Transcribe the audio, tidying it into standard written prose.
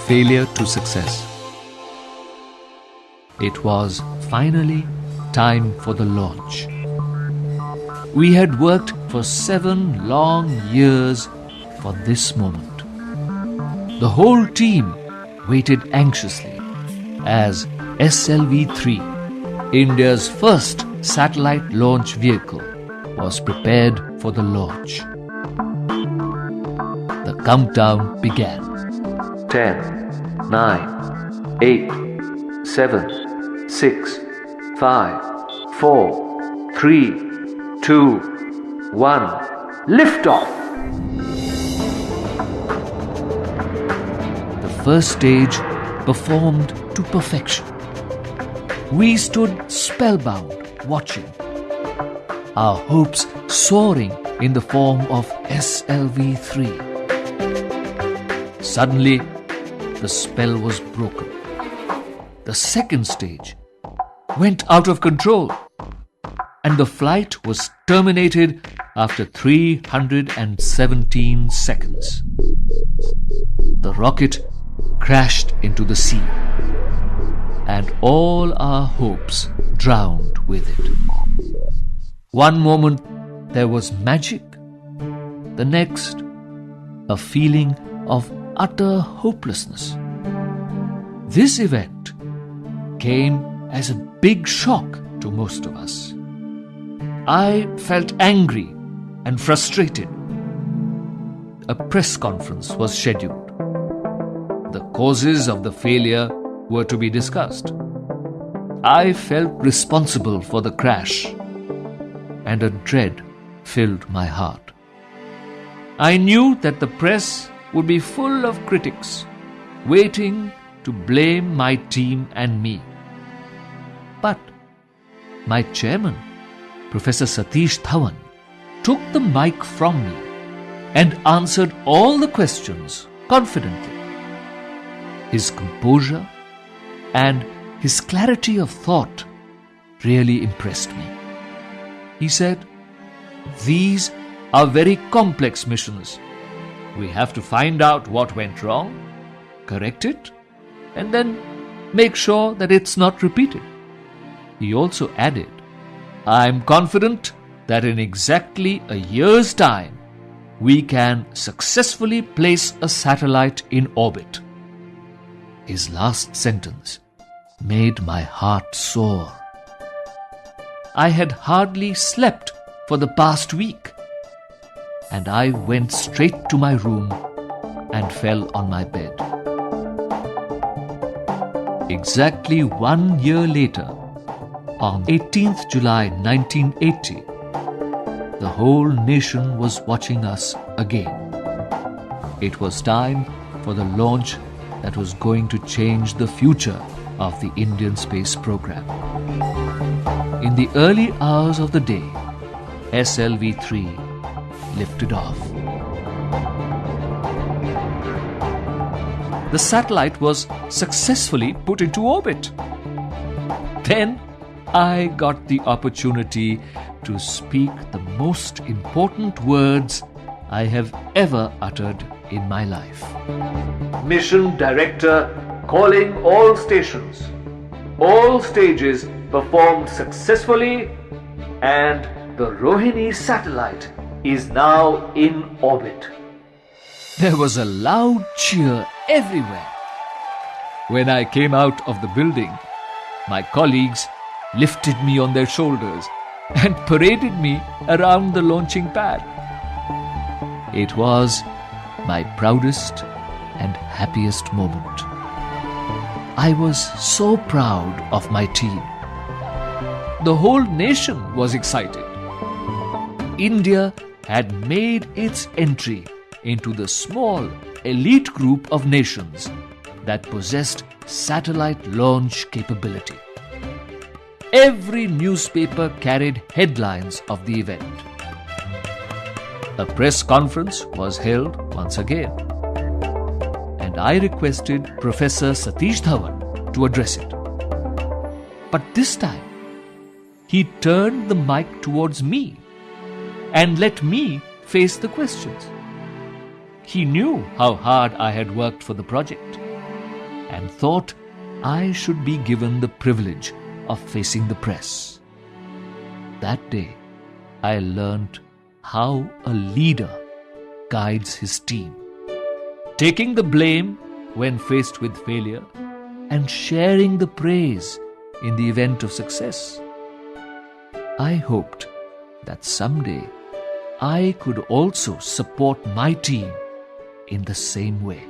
failure to success. It was finally time for the launch. We had worked for 7 long years for this moment. The whole team waited anxiously as SLV-3, India's first satellite launch vehicle, was prepared for the launch. The countdown began. 10, 9, 8, 7, 6, 5, 4, 3, 2, 1. Liftoff! The first stage performed to perfection. We stood spellbound, watching, our hopes soaring in the form of SLV-3. Suddenly, the spell was broken. The second stage went out of control, and the flight was terminated after 317 seconds. The rocket crashed into the sea, and all our hopes drowned with it. One moment there was magic, the next a feeling of utter hopelessness. This event came as a big shock to most of us. I felt angry and frustrated. A press conference was scheduled. The causes of the failure were to be discussed. I felt responsible for the crash, and a dread filled my heart. I knew that the press would be full of critics, waiting to blame my team and me. But my chairman, Professor Satish Dhawan, took the mic from me and answered all the questions confidently. His composure and his clarity of thought really impressed me. He said, "These are very complex missions. We have to find out what went wrong, correct it, and then make sure that it's not repeated." He also added, "I'm confident that in exactly a year's time, we can successfully place a satellite in orbit." His last sentence made my heart soar. I had hardly slept for the past week, and I went straight to my room and fell on my bed. Exactly 1 year later, on 18th July 1980, the whole nation was watching us again. It was time for the launch that was going to change the future of the Indian space program. In the early hours of the day, SLV-3 lifted off. The satellite was successfully put into orbit. Then I got the opportunity to speak the most important words I have ever uttered in my life. Mission Director calling all stations. All stages performed successfully, and the Rohini satellite is now in orbit. There was a loud cheer everywhere. When I came out of the building, my colleagues lifted me on their shoulders and paraded me around the launching pad. It was my proudest and happiest moment. I was so proud of my team. The whole nation was excited. India had made its entry into the small elite group of nations that possessed satellite launch capability. Every newspaper carried headlines of the event. A press conference was held once again, and I requested Professor Satish Dhawan to address it. But this time, he turned the mic towards me and let me face the questions. He knew how hard I had worked for the project, and thought I should be given the privilege of facing the press. That day, I learnt how a leader guides his team, taking the blame when faced with failure and sharing the praise in the event of success. I hoped that someday I could also support my team in the same way.